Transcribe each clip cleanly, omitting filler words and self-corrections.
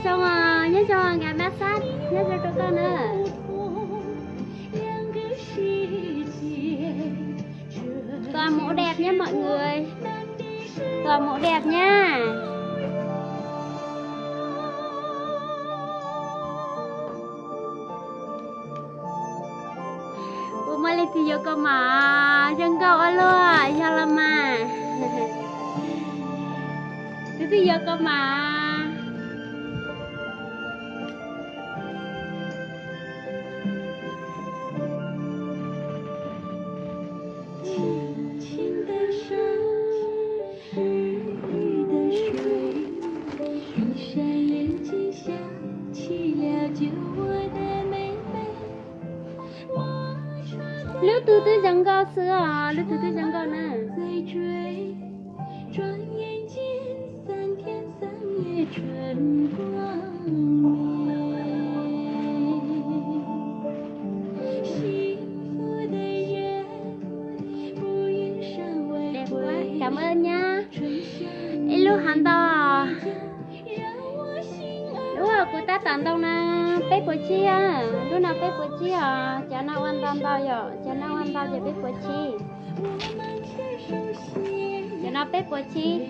xong rồi, nhớ cho ngày massage, nhớ cho con nữa. Toàn mẫu đẹp nhé mọi người, toàn mẫu đẹp nha. Bumalik thì vô con mà chân cậu luôn, cho làm mà. Thứ thì vô con mà. Lúc từ từ chẳng có sữa à, lúc từ từ chẳng có nè. Đẹp quá, cảm ơn nha. Ít lúc hắn to. Đúng rồi, cô ta tặng tao nè, bé của chi à, lúc nào bé của chi à, chả nào ăn tao tao rồi, chả nào ăn tao rồi bé của chi, chả nào bé của chi.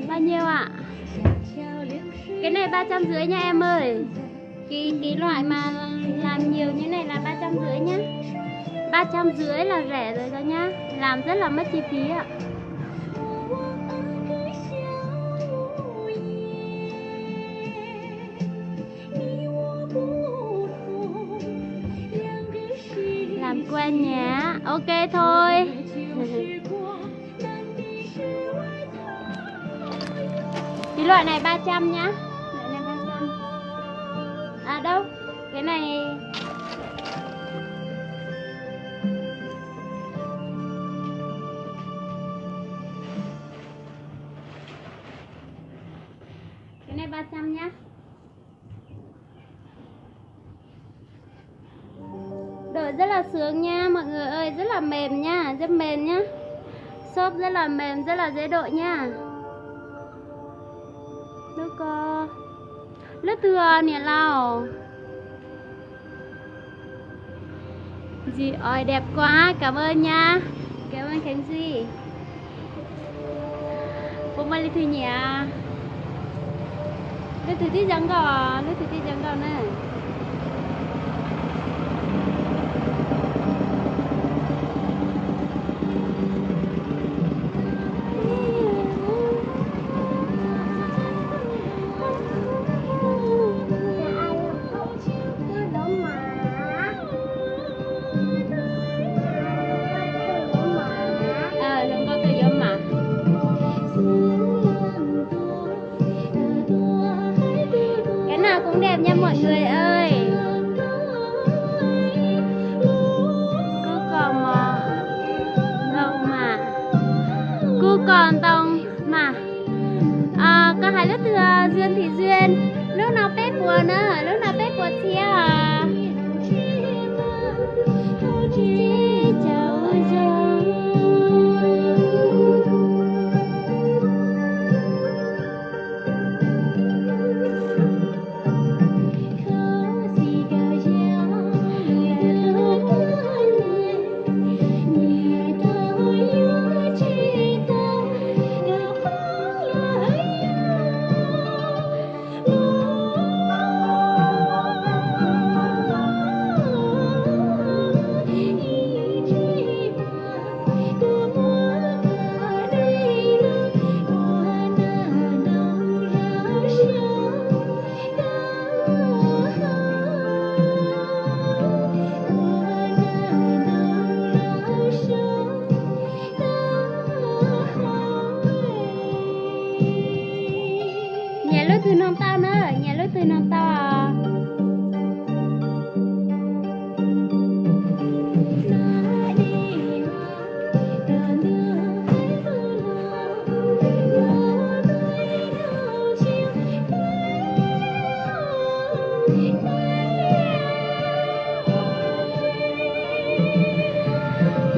Bao nhiêu ạ? Cái này 350 nha em ơi. Cái loại mà làm nhiều như này là 350 nhá. 350 là rẻ rồi đó nhá. Làm rất là mất chi phí ạ. Làm quen nhé. Ok thôi. Cái loại này 300 nhá. Loại này 300. À đâu? Cái này cái này 300 nhá. Đổi rất là sướng nha mọi người ơi, rất là mềm nha, rất mềm nhá. Xốp rất là mềm, rất là dễ đội nha. Lớp thừa nè lao. Dì ơi đẹp quá, cảm ơn nha. Cảm ơn Khánh Duy. Bông mai thư nhỉ. Lớp thứ tí chẳng có, lớp thứ tí chẳng có nè. Cũng đẹp nha mọi người ơi. Cô còn cô còn tông mà có hai lớp thừa Duyên thì Duyên lúc nào bếp buồn nữa, lúc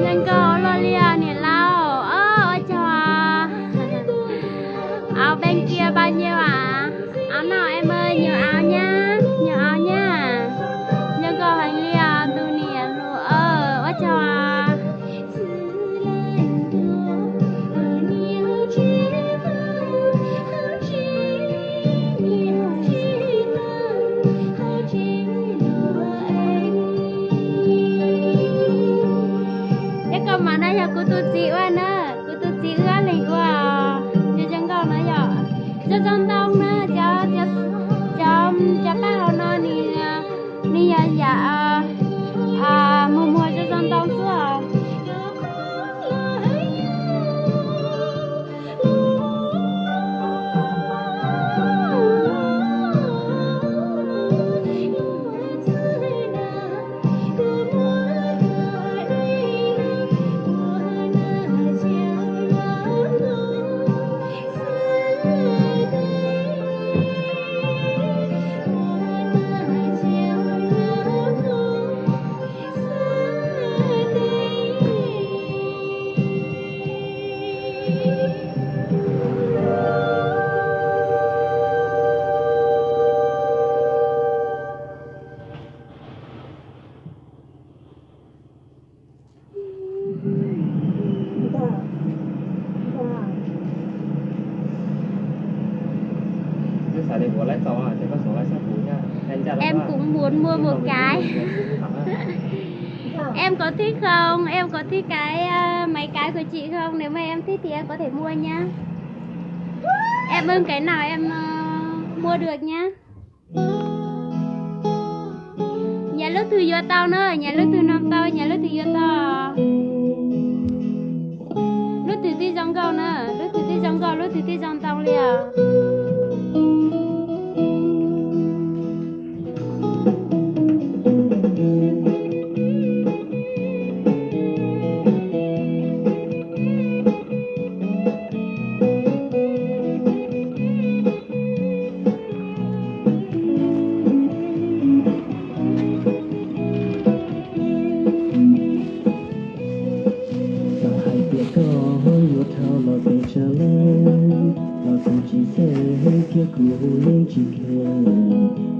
Nhân cơ lo lia nè lao cho áo bên kia bao nhiêu ạ? Áo nào em ơi, nhiều áo nhá, nhiều áo nha. Nhân cơ hành lia tu nè lụa cho cái mà đây là cô tu chị quá nữa, cô tu chị quá liền quá, như chân con nữa giờ, cho chân tông nữa, cho bác họ nói đi dạ mua cho chân tông xưa. Em cũng muốn mua một cái. Em có thích không? Em có thích cái mấy cái của chị không? Nếu mà em thích thì em có thể mua nhá. Em ưng cái nào em mua được nhá. Nhà lúc từ vô tao nữa, nhà lúc từ năm tao, nhà lúc từ vô tao. Lúc từ tí trong câu nữa, lúc từ tí trong câu, lúc từ tí trong tao liền.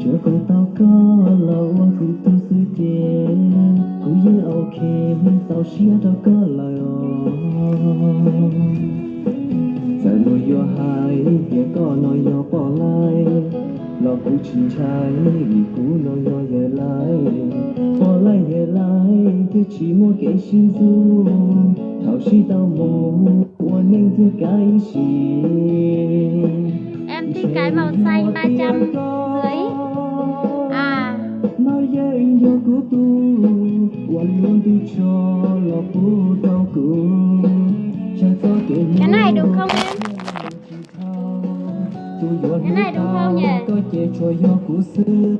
Chúa con tao có lâu phụ tu sư tiền cũng như ok tao xia tao có lời giờ nuôi vô hai việc có nói vô bỏ lại lo cũng chín trái vì cũ nói vô về lại bỏ lại về lại thì chỉ muốn kể xin du thảo chỉ tao muốn quan nên thứ cái gì em thích cái màu xanh 350. Nói với anh vô của tôi quan luôn tôi cho là phụ đau cũng cái này đúng không em? Cái này đúng không nhỉ? Có chế cho vô của sư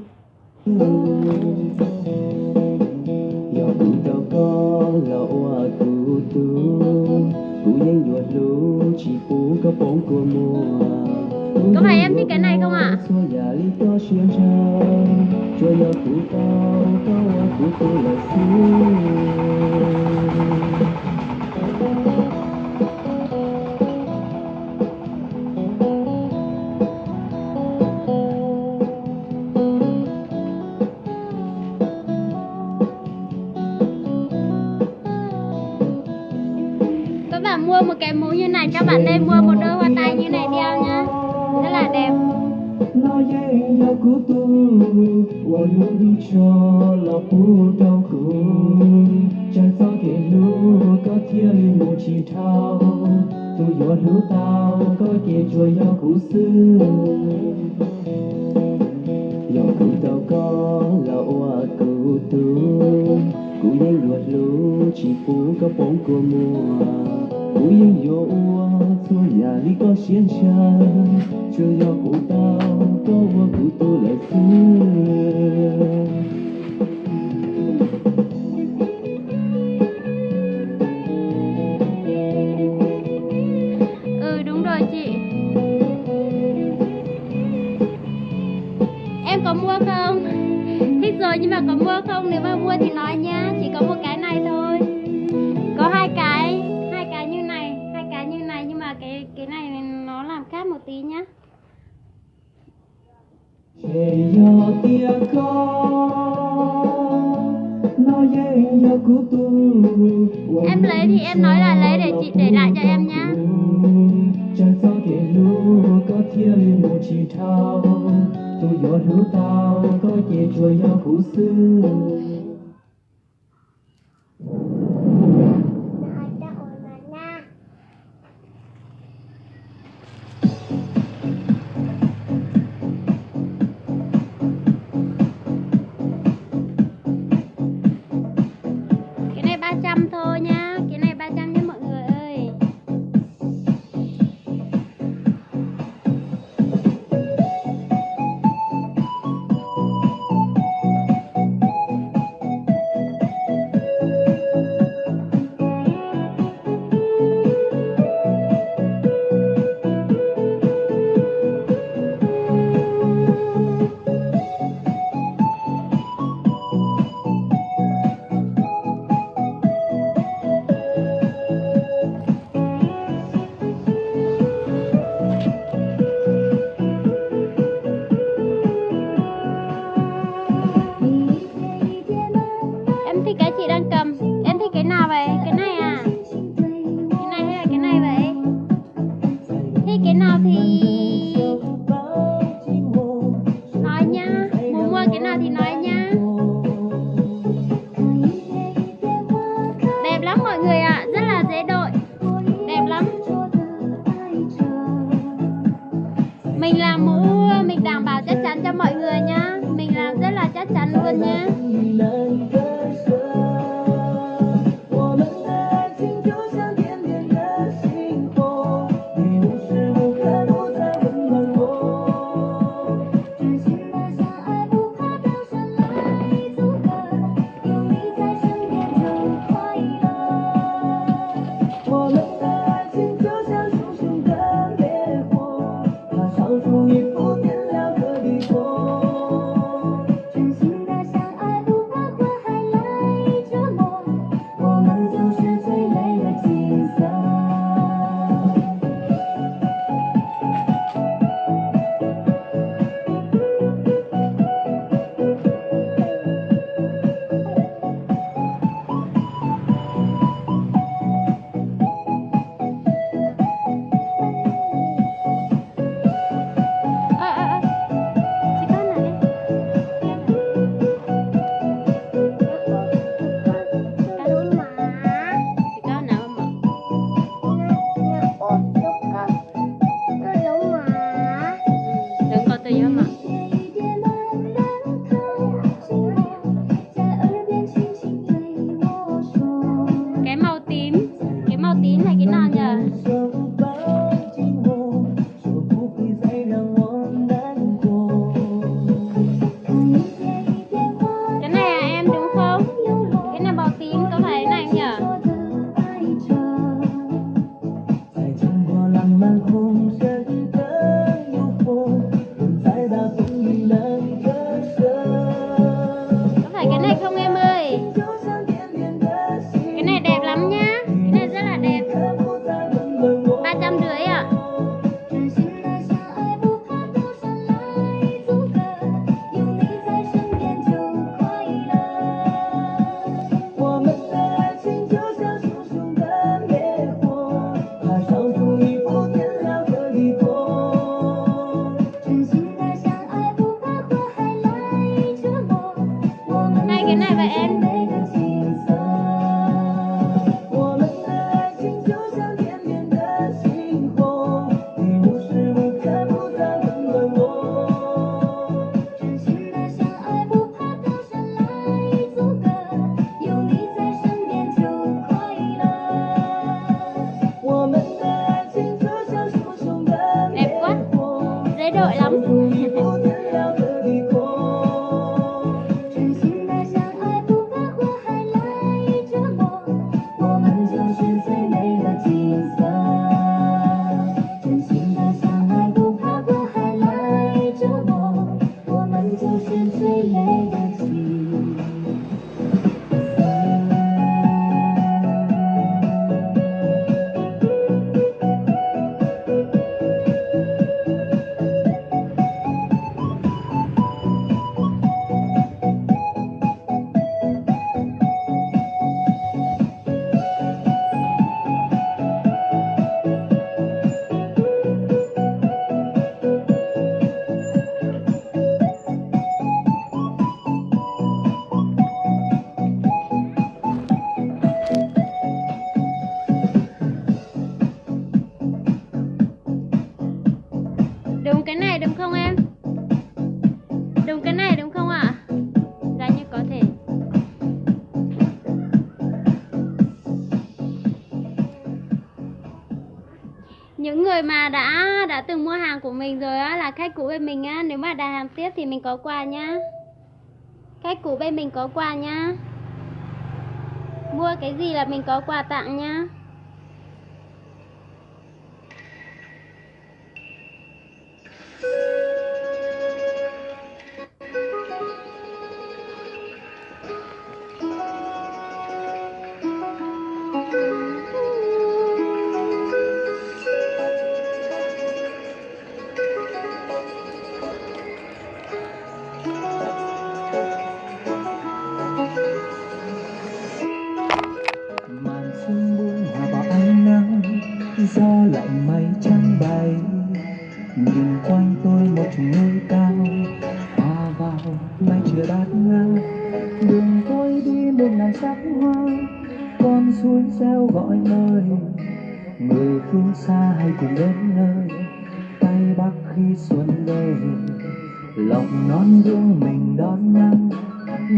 Yo cụ đâu có là oa cụ tu Cụ nhanh ruột lũ chỉ phụ có bóng của mùa Có phải em thích cái này không ạ? Các bạn mua một cái mũ như này, các bạn nên mua một đôi hoa tai như này đeo nhá, rất là đẹp. Nói với anh là của tôi Quả luôn cho là phụ đau cùng Chẳng sao kể lũ có thiên một chỉ thao Tôi dọa lũ tao có kể chùa do cụ sư Do cụ tao có là oa cụ tu Cụ nhanh ruột lũ chỉ phụ có bóng của mùa Cụ yên vô oa xua nhà đi có xiên chân Chưa do cụ tao có oa cụ tu lại xưa Đúng rồi chị. em có mua không? Thích rồi nhưng mà có mua không? Nếu mà mua thì nói nha. Chỉ có một cái này thôi. Có hai cái như này nhưng mà cái này nó làm khác một tí nhá. Em lấy thì em nói là lấy để chị để lại cho em nhá. Cái này 300 thôi nha. Cái này 300 nha mọi người ơi. Em thích cái chị đang cầm. Em thích cái nào vậy? Cái này à? Cái này hay là cái này vậy? Thích cái nào thì nói nha. Muốn mua cái nào thì nói nha. Đẹp lắm mọi người ạ. Rất là dễ đội. Đẹp lắm. Mình làm mũ, mình đảm bảo chắc chắn cho mọi người nhá. Mình làm rất là chắc chắn luôn nhá. Cái màu tím là cái nào nhờ? Cái này à em đúng không? Cái này màu tím có phải cái này không nhờ? Có phải cái này không em ơi? Cái này đẹp lắm nhá. Cái này rất là đẹp. 350 ạ. Hai cái này vậy em. Đẹp quá. Dễ đội lắm. xin say lệ đã gì. Đúng cái này đúng không em? Đúng cái này đúng không ạ? Dạ như có thể. Những người mà đã từng mua hàng của mình rồi á, là khách cũ bên mình á, nếu mà đặt hàng tiếp thì mình có quà nhá. Khách cũ bên mình có quà nhá. Mua cái gì là mình có quà tặng nhá. Màn sương buông hòa vào ánh nắng, gió lạnh mây trắng bay. Nhìn quanh tôi một chùm núi cao, hòa vào mây chưa bát ngát. Đường tôi đi một ngàn sắc hoa, con suối reo gọi mời. Người phương xa hay cùng đến nơi, tay bắc khi xuân về. Lòng non gương mình đón năm,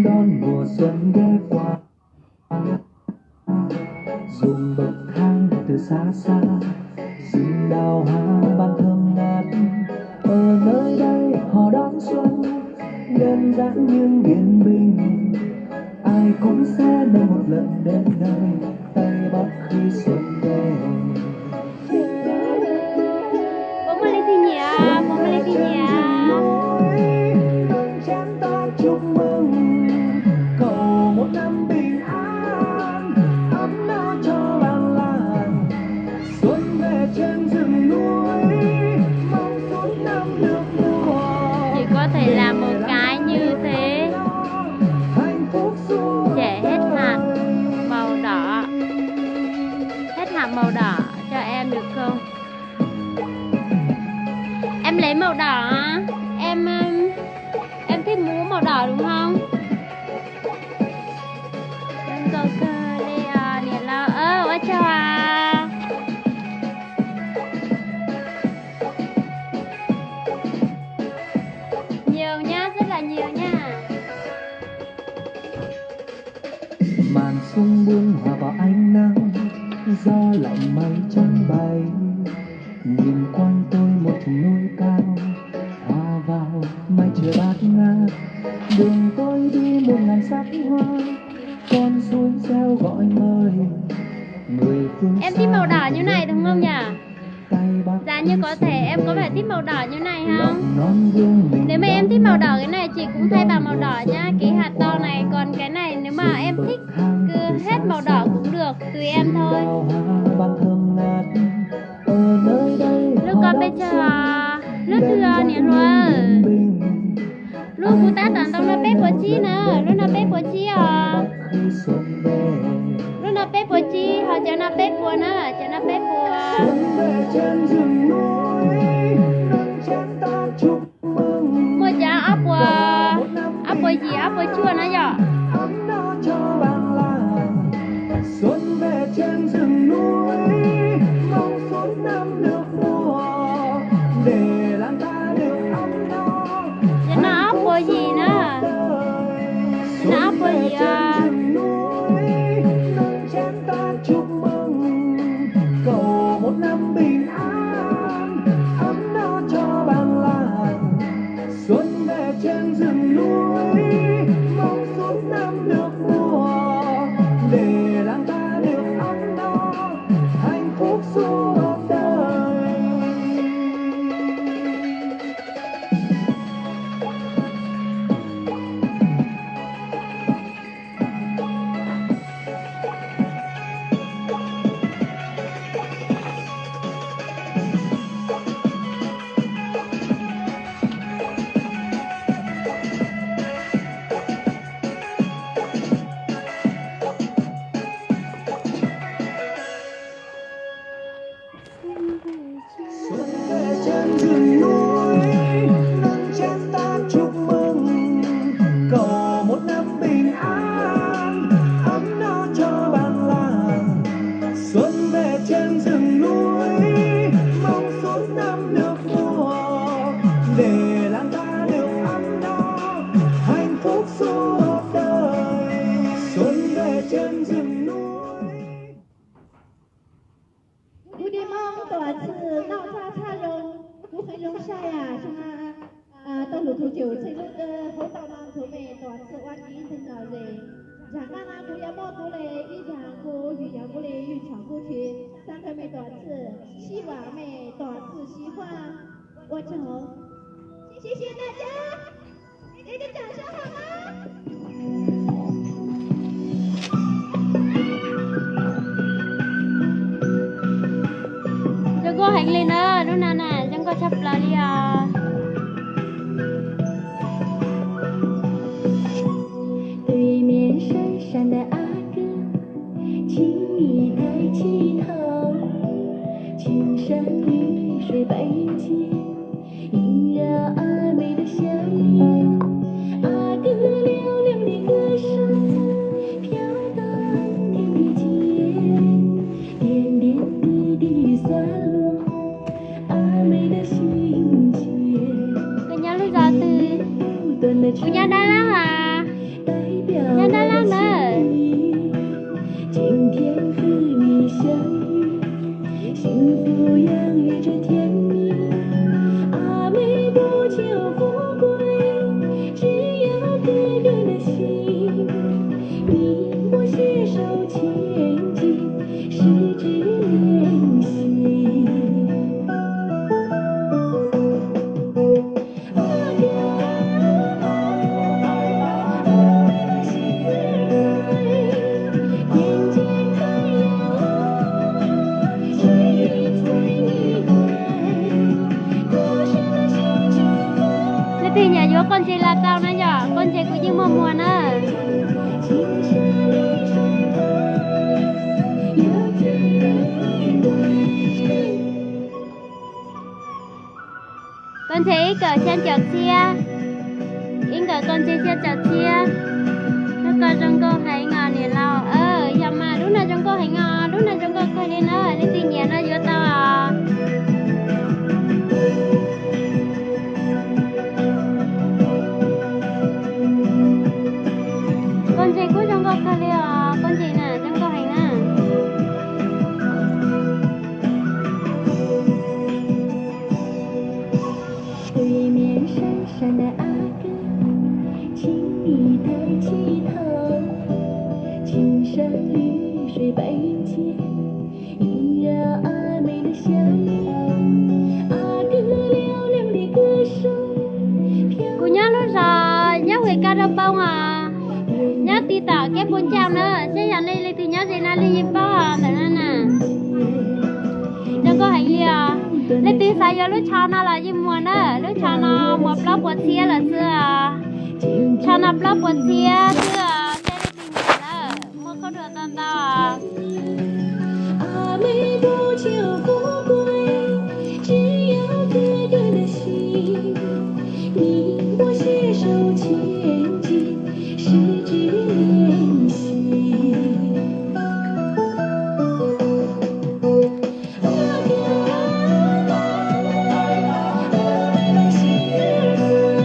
đón mùa xuân ghé qua. Dùng bậc thang từ xa xa, rừng đào hoa ban thơm ngát. Ở nơi đây họ đón xuân, đơn giản nhưng yên bình. Ai cũng sẽ nơi một lần đến nơi, tây bắc khi xuân về. Bố mà lên thì nhỉ, bố mà lên thì nhỉ. Nâng chén ta chúc mừng, cầu một năm bình an, ấm no cho làng làng. Xuân về trên rừng núi, mong suốt năm được mùa. Chỉ có thể làm một cái như thế, Hạnh phúc suốt để hết hạt màu đỏ. Hết hạt màu đỏ cho em được không? Em lấy màu đỏ. Em thích mũ màu đỏ đúng không? Em có cơ đi à, nè là ơ chào à. Nhiều nhá, rất là nhiều nha. Màn sương buông hòa vào ánh nắng, gió lạnh mây trắng bay. Nhìn quanh tôi một chùm núi cao, hòa vào mây trời bát ngát. Đường tôi đi một ngàn sắc hoa, con suối reo gọi mời. Người phương Em thích màu đỏ xa như này đúng không nhỉ? tay bắc Dạ như có thể em có vẻ thích màu đỏ như này không? lòng non gương mình Nếu mà em thích màu đỏ cái này chị cũng thay bằng màu đỏ nhá, cái hạt to này. Còn cái này nếu mà em thích cứ hết màu đỏ cũng được, tùy em thôi. đào hoa ban thơm ngát. Ở nơi đây Lúc con bây giờ lúc thừa nè rồi. Lúc cô ta tặng tao nó bếp của chị nè, lúc nó bếp của chị à. Lúc nó bếp của chị, họ cho nó bếp của nó, cho nó bếp của. Mua giá ốc của gì, ốc của chua nó vậy. Xuân về trên rừng núi, mong suốt năm được mùa, để làng ta được ấm no. Cho nó ốc của gì nữa? Nó ốc của gì à? Nâng chén ta chúc mừng, cầu một năm bình an, ấm no cho bản làng. Xuân về trên rừng núi, mong suốt Của nhà Đà Lạt à? Nhà Đà Lạt nữa. 今天和你相遇，幸福洋溢着甜蜜。阿妹不求富贵，只要哥哥的心。你我携手前进，十指连心。阿哥阿心儿爱，眼睛太阳，春雨催你回，歌声的心之风。 Thế thì nhà vô con chị là tao nữa nhở? Con chị cũng như mùa nữa. 青山绿水旁，有情人归。 Con chị cỡ trên chợ chia. In cỡ con chị trên chợ chia. Nó cỡ trong cô hay ngò nè lao. Giờ mà đúng là trong cô hay ngò, đúng là trong cô coi đi nó. Đi tìm nhà nó vô tao à. Con chị của trong cô coi đi à. Con chị nè, trong cô hay nè. 对面闪闪的阿哥，请你抬起头，青山绿水白云间，萦绕阿妹的笑颜。阿哥嘹亮的歌声，飘 Cô nhớ lúc rồi, nhớ về ca rô bông à. Nhớ tí tỏ cái bốn chào nữa. Chứ giờ này lấy từ nhớ gì nào lấy bao à. Thật ra nè. Đừng có hành gì à. Lấy từ sao giờ lúc chào nó là gì mùa nữa. Lúc chào nó một blog quật xia là xưa à. Chào nó blog quật xia xưa à. Thế lấy từ nhà nữa. Mua không được tao tao à. 阿妹不求富贵，只要哥哥的心。你我携手前进，十指连心。阿哥阿心儿爱，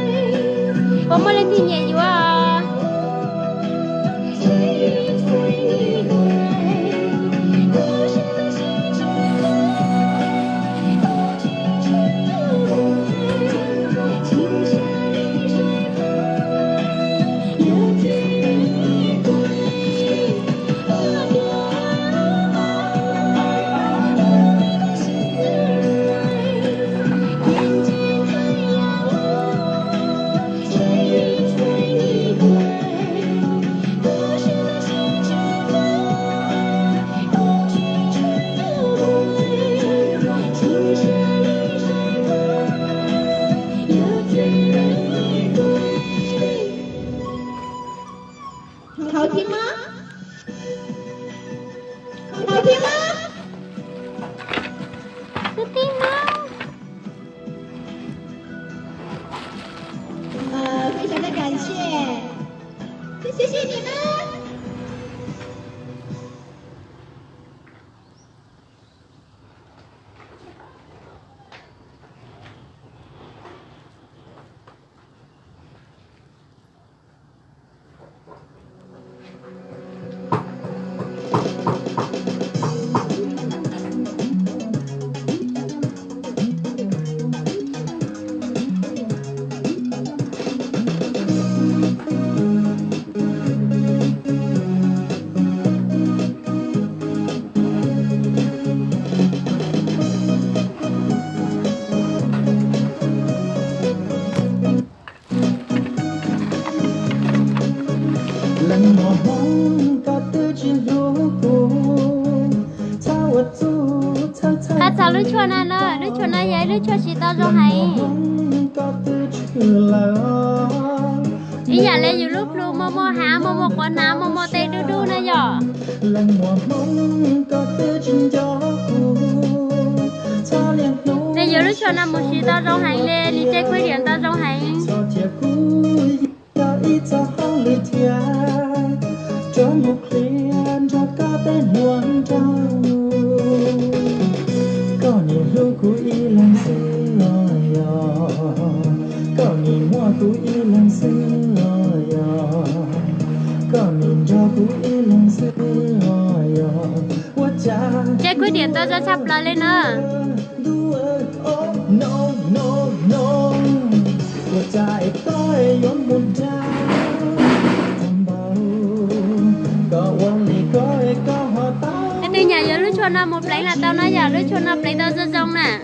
Có mua lên thì nhẹ dù à. 春雨催你回，歌声的心之风，有情春又回，青山绿水旁，有情人归。阿哥阿心儿爱，眼睛太阳，春雨催你回。 歌声的心之风，有情春又回，青山绿水旁，有情人归。好听吗？好听吗？ Cứ tin mau. 非常的感谢，谢谢你们。lần mùa hóng có tư chỉ lúa cô thao vật du thao thao Ta chào lúc chua nè nữa. Lúc chua nè vậy, lúc chua chỉ tao cho hay. có tư chỉ là Ý giờ lên dù lúc luôn mô mô hả, mô mô quần áo, mô mô tê đu đu nè dò. lần mùa hóng có tư chỉ gió cô thao liền nấu Nên dù lúc chua nè một chỉ tao cho hay lên. Đi chơi quy điểm tao cho hay. cho chia cũ cho ít cho hóng lời thia cho một liền cho cả tên huống trao có nhiều lúc cũ ý lần xưa có nhiều mùa cũ ý lần xưa điện tôi cho sắp lại lên nữa. Cái từ nhà giờ lúc cho nó một lấy là tao nói giờ lúc cho nó lấy tao cho xong nè.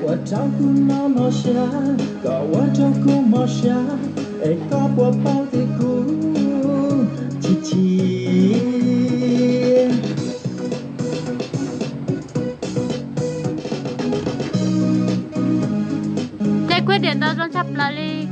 Để quyết định tao cho sắp lại đi.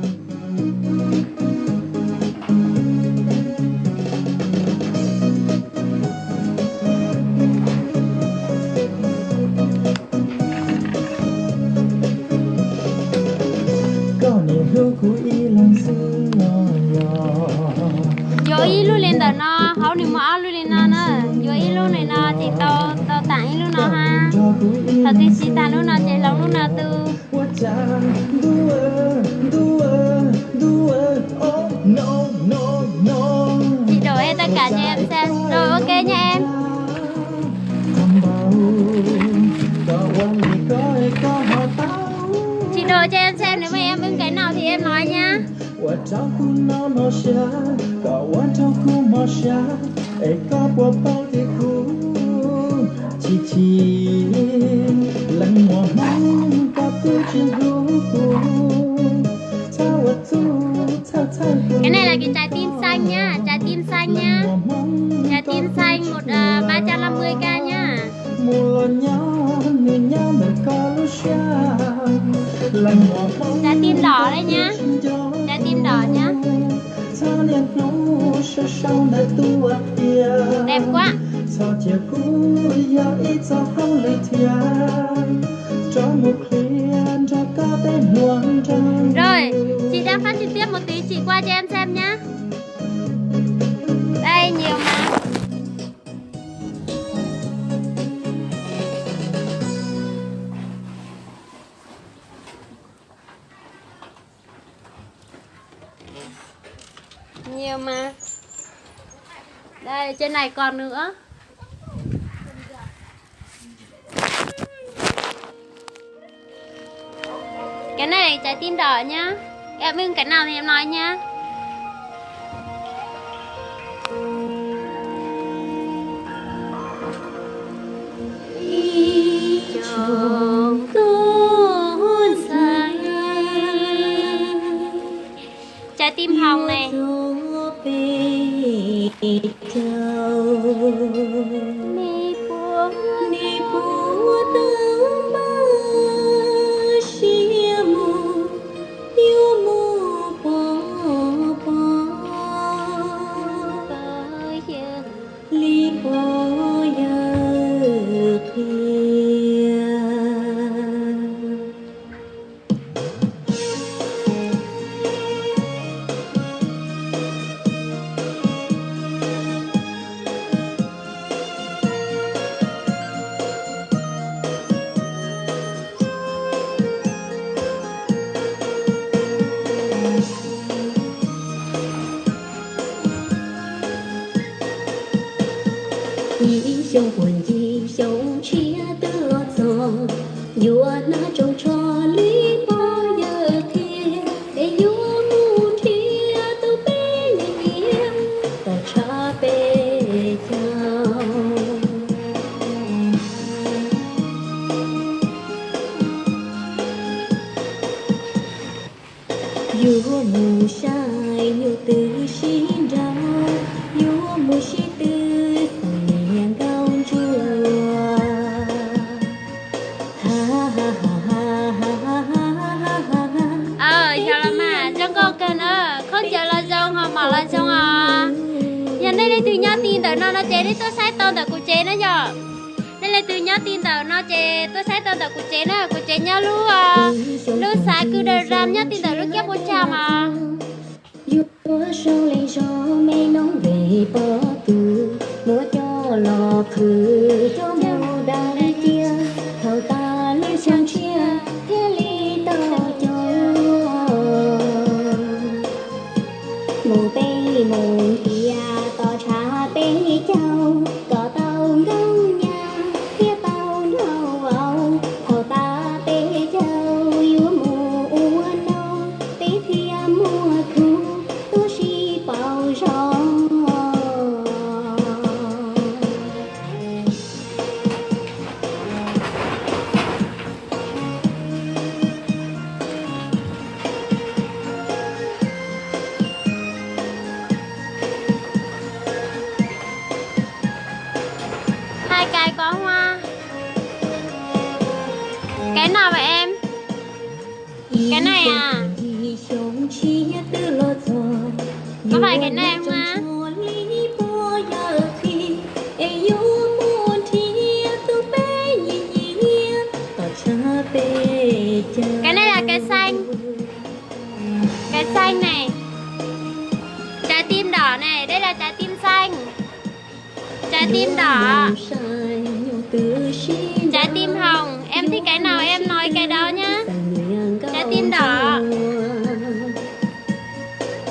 Vô ý luôn lên tờ nó, hấu đi mở luôn lên nó nữa. Vô ý luôn này nó, thì tao tặng luôn nó ha. Thật thì chị tặng luôn nó, chạy lòng luôn nó từ. Chị đổi hết tất cả cho em xem. Rồi ok nha em. Chị đổi cho em xem, nếu mà em ưng cái nào thì em nói nha. Cái này là cái trái tim xanh nhá, trái tim xanh nhá. Trái tim xanh 350k nhá. Trái tim đỏ đấy nhá. Trái tim đỏ nhá. Đẹp quá. Rồi, chị đang phát trực tiếp một tí, chị qua cho em xem nhá. Đây, nhiều mà. Nhiều mà. Đây, trên này còn nữa. Cái này trái tim đỏ nhá. Em ưng cái nào thì em nói nhá. Trong cơn say. Trái tim hồng này. Ý dòng buồn gì dòng chia tựa gió vua na trong cho lý bao giờ thiên để vua mu thia tao bé nhẹ ta cha bé chào vua mu sai nhiều từ xin ra vua mu si từ từ nhau tin tờ nó chế đấy tôi sai tao tờ của chế nó giờ đây là từ nhau tin tờ nó chế tôi sai tao tờ của chế nó của chế nhau luôn lúc sai cứ đời ram nhau tin tờ lúc kia bố cha mà vua sâu lên gió mây nóng về bờ từ múa cho lò khử cho mèo đàn chia thầu ta lên sang chia thế ly tao cho mù tây mù kia to cha bé cháu có tao gông nhà phía tao nào Cái này à? Có phải cái này không á? Cái này là cái xanh. Cái xanh này. Trái tim đỏ này, đây là trái tim xanh. Trái tim đỏ. Trái tim hồng. Em thích cái nào em nói cái đó nhá. Trái tim đỏ.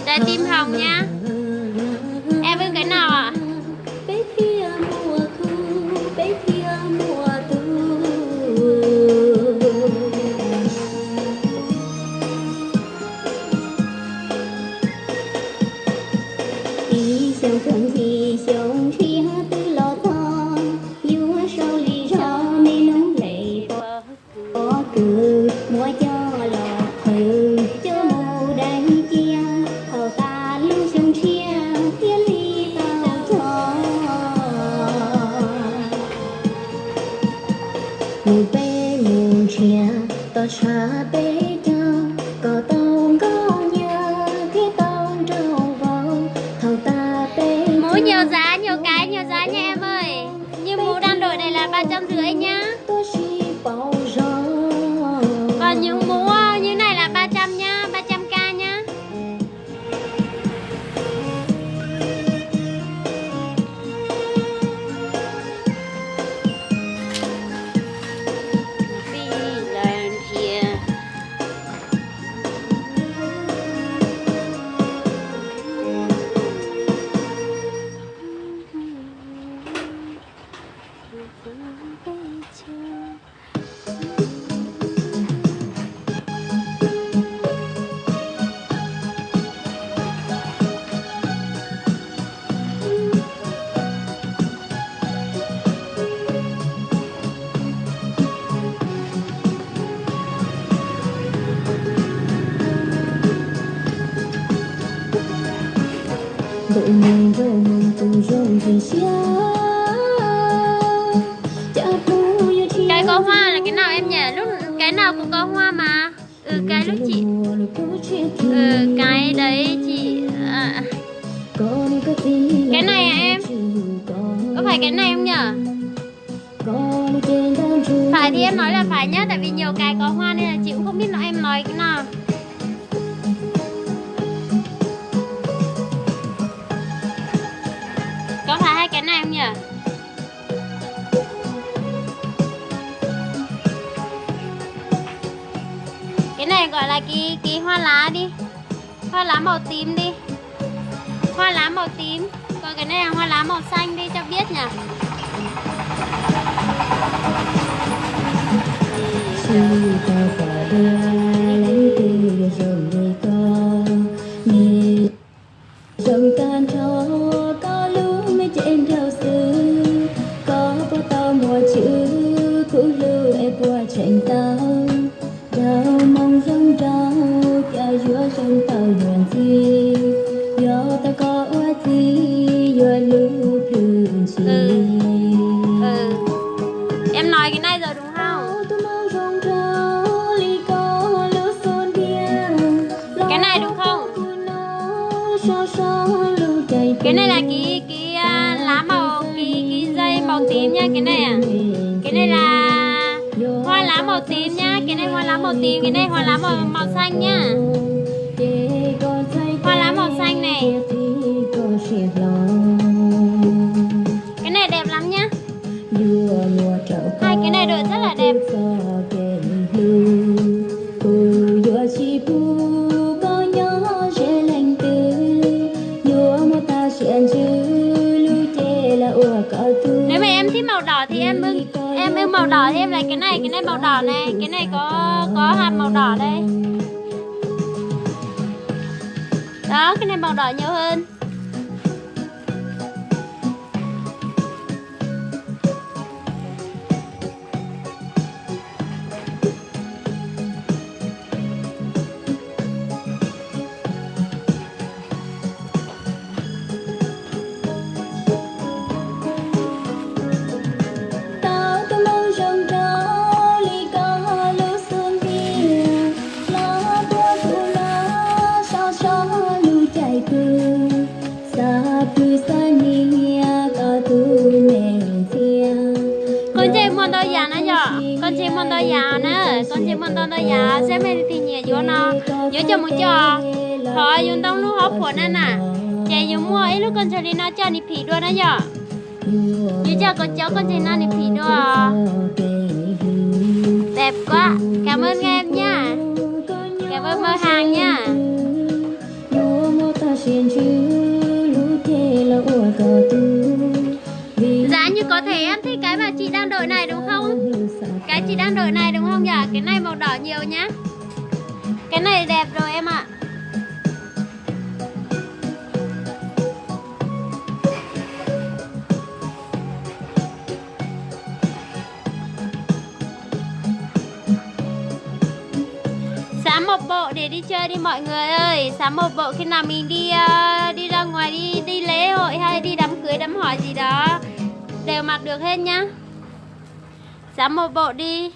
Trái tim hồng nhá. Em ưng cái nào ạ? Mũ nhiều giá nha em ơi. Như mũ đang đội này là 350 nhá. Còn những mũ như này là 300 nhá, 300k nhá. Cái có hoa là cái nào em nhỉ? Lúc cái nào cũng có hoa mà. Cái lúc chị cái đấy chị cái này à em? Có phải cái này không nhỉ? Phải thì em nói là phải nhá. Tại vì nhiều cái có hoa nên là chị cũng không biết nói em nói cái nào. Có phải hai cái này không nhỉ? Cái này gọi là cái hoa lá đi. Hoa lá màu tím đi. Hoa lá màu tím. Còn cái này là hoa lá màu xanh đi cho biết nhỉ. Rồng tan cho có lũ mới trên theo xứ, có bao tao mùa chữ cũng lưu em qua tranh tao đào mong giống trao cha chúa trong tao nguyện gì do ta có gì do lưu thường gì. Em nói cái này rồi đúng không? Cái này đúng không? Cái này là cái lá màu cái dây màu tím nha. Cái này à? Cái này là hoa lá màu tím nhá. Cái này hoa lá màu tím, cái này hoa lá màu xanh nhá. Hoa lá màu xanh này. Cái này đẹp lắm nhá. Hai cái này đội rất là đẹp. Nếu mà em thích màu đỏ thì em ưng màu đỏ thì em lấy cái này màu đỏ này, cái này có hạt màu đỏ đây. Đó, cái này màu đỏ nhiều hơn. con chơi món đôi giá nó giờ con chơi món đôi giá nữa con chơi món đôi giá sẽ mấy thì nhẹ vô nó vô cho một cho thôi dùng tông lúc hấp của nó nè chạy dùng mua ấy lúc con chơi đi nó cho đi phỉ đua nó giờ vô cho con cháu con chơi nó đi phỉ đua đẹp quá cảm ơn em nha cảm ơn mơ hàng nha giá như có thể em thích cái mà chị đang đội này đúng không? Cái chị đang đội này đúng không nhỉ? Cái này màu đỏ nhiều nhá. Cái này đẹp rồi em ạ. Sắm một bộ để đi chơi đi mọi người ơi. Sắm một bộ khi nào mình đi đi ra ngoài đi lễ hội hay đi đám cưới đám hỏi gì đó đều mặc được hết nhá. Sắm một bộ đi.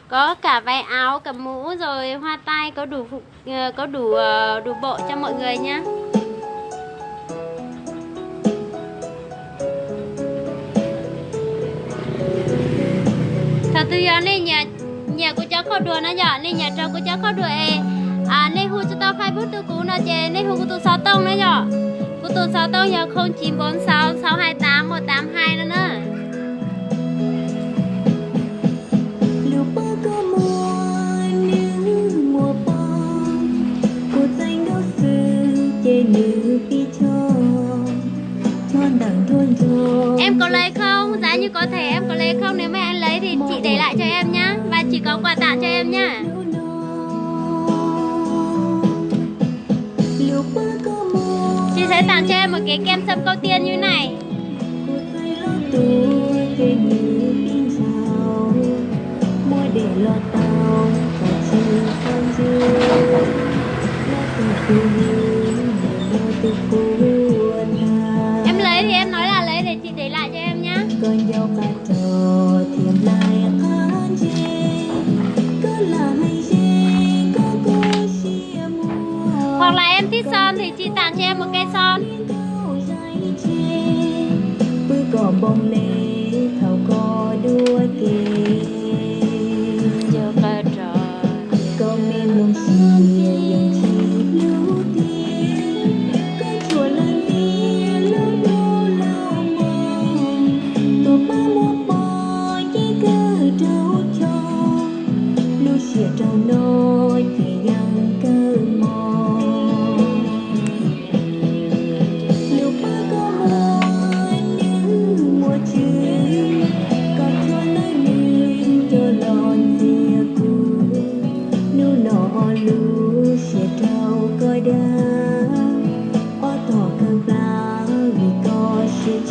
Có cả váy áo, cả mũ rồi hoa tai có đủ bộ cho mọi người nhá. Thật sự này nhà của cháu có đùa nó nhỏ nên nhà trò của cháu có đùa nên hu cho tao Facebook tôi cũ nó chè nên hu của tôi 6 tông nó nhỏ của tôi 6 tông giờ 0946 628 182 nữa nữa. Em có lấy không? Giá như có thể em có lấy không? Nếu mà anh lấy thì chị để lại cho em nhá. Và chị có quà tặng cho em nhá. Chị sẽ tặng cho em một cái kem sâm câu tiên như này. Em lấy thì em nói là lấy để chị để lại cho em nhá. Hoặc là em thích son thì chị tặng cho em một cây son.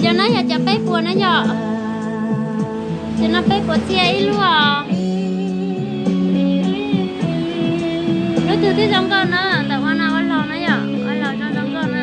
Cho nó giờ bé buồn nó nhỏ cho nó bé buồn xe ấy luôn à nó từ cái giống con nữa tại con nào ăn lò nó nhỏ ăn lò cho giống con nữa.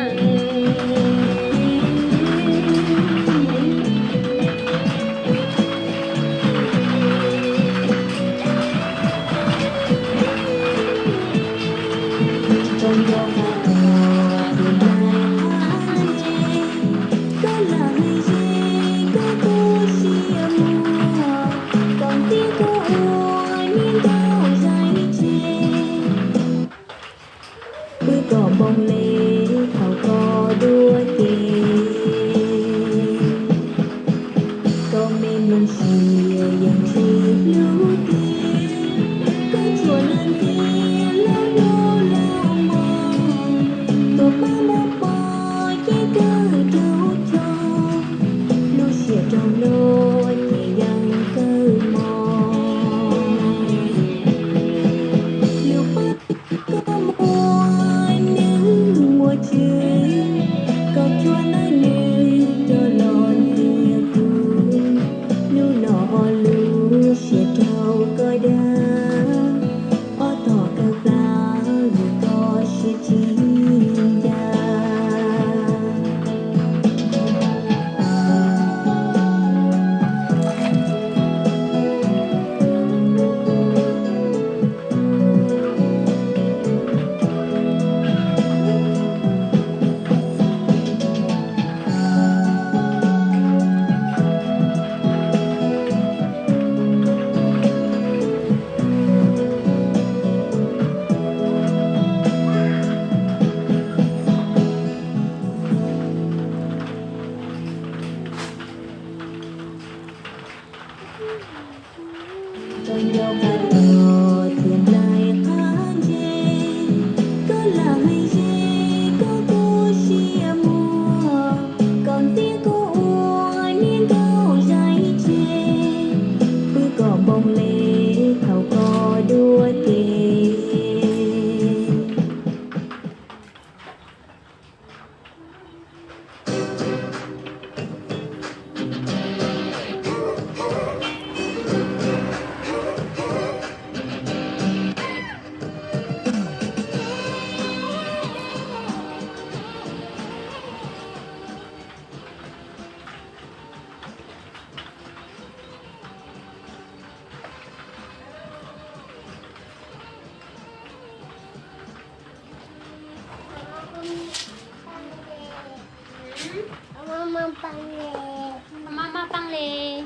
Mama băng lì.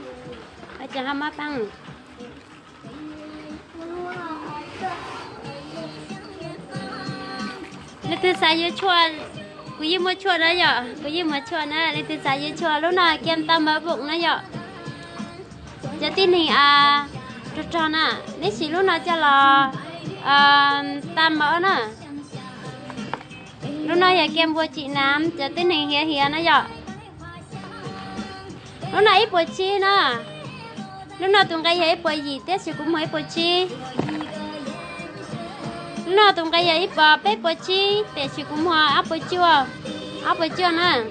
Bây giờ mama băng. Lấy từ sáng giờ chua, cứ gì mua chua đó giờ, cứ gì mua chua nữa, lấy từ sáng giờ chua lúc nào kem tâm ở bụng nữa giờ. Giờ tin hình tròn tròn à, nếu chỉ lúc nào cho là tam mỡ nè. Lúc nào giờ kem bùa chị nám, giờ tin hình hia hia nữa giờ. Lúc nào ít bùa chi nè, lúc nào tụi cái ít bùa gì tết thì cũng mấy bùa chi. Lúc nào tụi cái ít bò bếp bùa chi, tết thì cũng hoa áp bùa chua nè.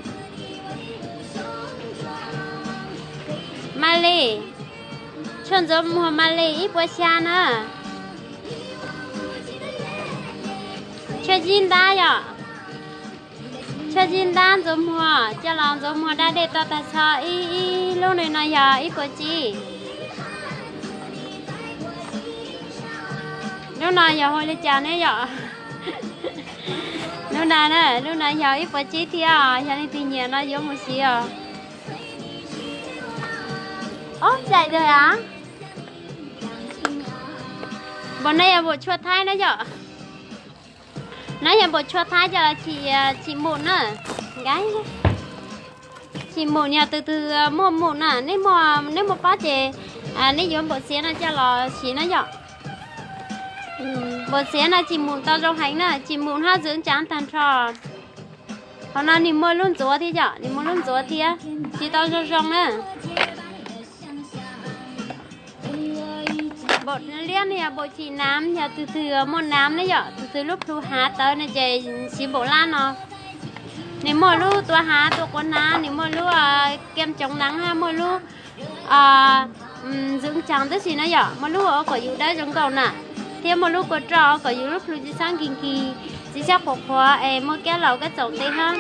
Mali, chọn giống hoa Mali ít bùa xa nè. Chơi chín đá vậy, chơi chín đá giống hoa, cho lòng giống hoa đã để ta sao ý lúc này nói giờ ít bùa chi. Lúc nào giờ hồi lên chào nữa vậy. Lúc nào nè, lúc nào giờ ít bữa chi thì giờ này thì nhiều nó giống một xíu. Ố, dậy rồi á? Bọn này là bộ chua thái nữa vậy. Nãy giờ bộ chua thái giờ là chị một nữa, gái. Chị một nhà từ mua một nè, nếu một bát thì nếu giống bộ xía nó cho là xí nó vậy. Bộ xé là chỉ muốn tao trong hành nè, chỉ muốn hát dưỡng chán tàn trò. Hôm nay mình mua luôn chúa thì chợ, mình mua luôn chúa thì chỉ tao trong nè. Bộ liên thì bộ chỉ nám, nhà từ một nám đấy chợ, từ lúc thu hát tới này chạy chỉ bộ lan nó. Nếu mua lúc tôi hát tôi có ná, nếu mua lúc kem chống nắng ha, mua lúc dưỡng chán tới gì nữa chợ, mua lúc ở cóอยู่ได้trong cầu nè. Thêm một lúc có trò có những lúc lui sang kinh kỳ chỉ chắc khổ khóa em một cái lẩu cái chậu tê ha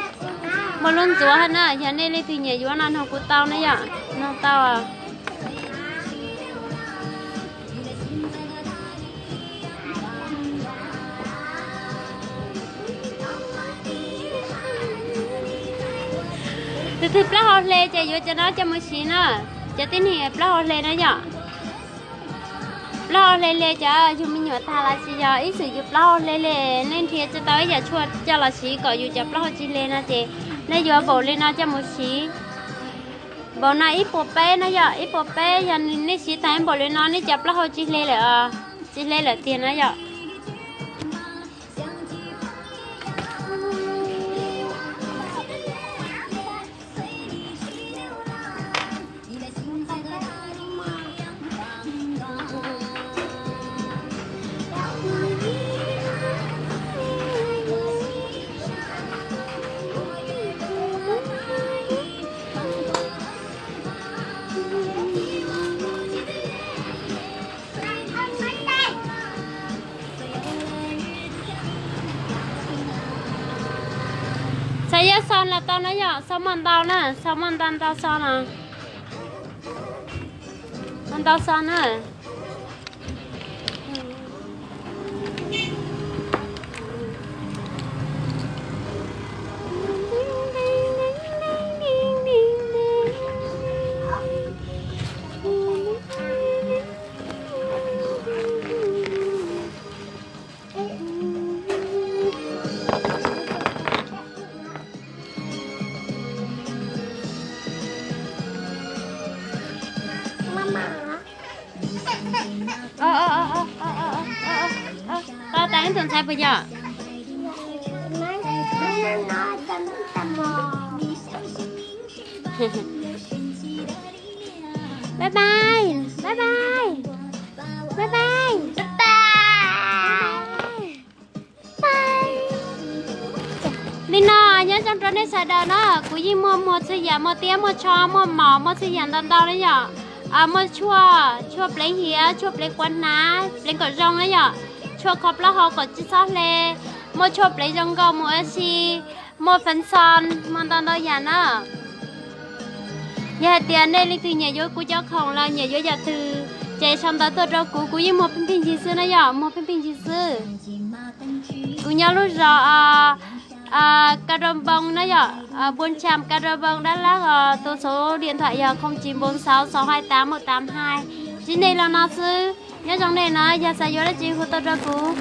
một luôn chúa hơn á giờ nên lên từ nhà chúa nó học của tao nữa vậy nó tao à từ plá hoa lê chạy vô cho nó cho một xí nữa cho tin hiện plá hoa lê nữa vậy lo lê cho chúng mình nhớ ta là chỉ giờ ít sử dụng lo lê nên thì cho tới giờ chua cho là chỉ có dùng cho lo chỉ lên là chị nên giờ bộ lên nó cho một xí bộ này ít bộ bé nó giờ ít bộ bé giờ nên chỉ thấy bộ lên nó nên cho lo chỉ lên là tiền nó giờ saya son là tao nói giờ sao mòn tao nè sao mòn tao son à mòn tao son à tao tán thường sai bây giờ bye bye bye bye bye bye đi nọ nhớ trong trốn này xài đời nó cứ gì mua xây dựng mua tía mua cho mua mỏ mua xây dựng tao đấy nhở mua chua lấy hía chua lấy quán ná lấy cỏ rong đấy nhở chua khóc lá hoa cỏ chít sót lê mua chua lấy rong gạo mua xì mua phấn son mua tao già nó giờ tiền đây lấy từ nhà vô cú cho không là nhà vô giờ từ chạy xong tới tôi cho cú gì mua pin gì xưa nó nhở mua pin gì xưa cú nhớ lúc rồi Caravan đó giờ 400 Caravan Đắk Lắk tôi số điện thoại giờ 0946 628 182 chỉ này là nó sư nhớ trong này nó giờ sẽ vô đó chị của tôi ra phụ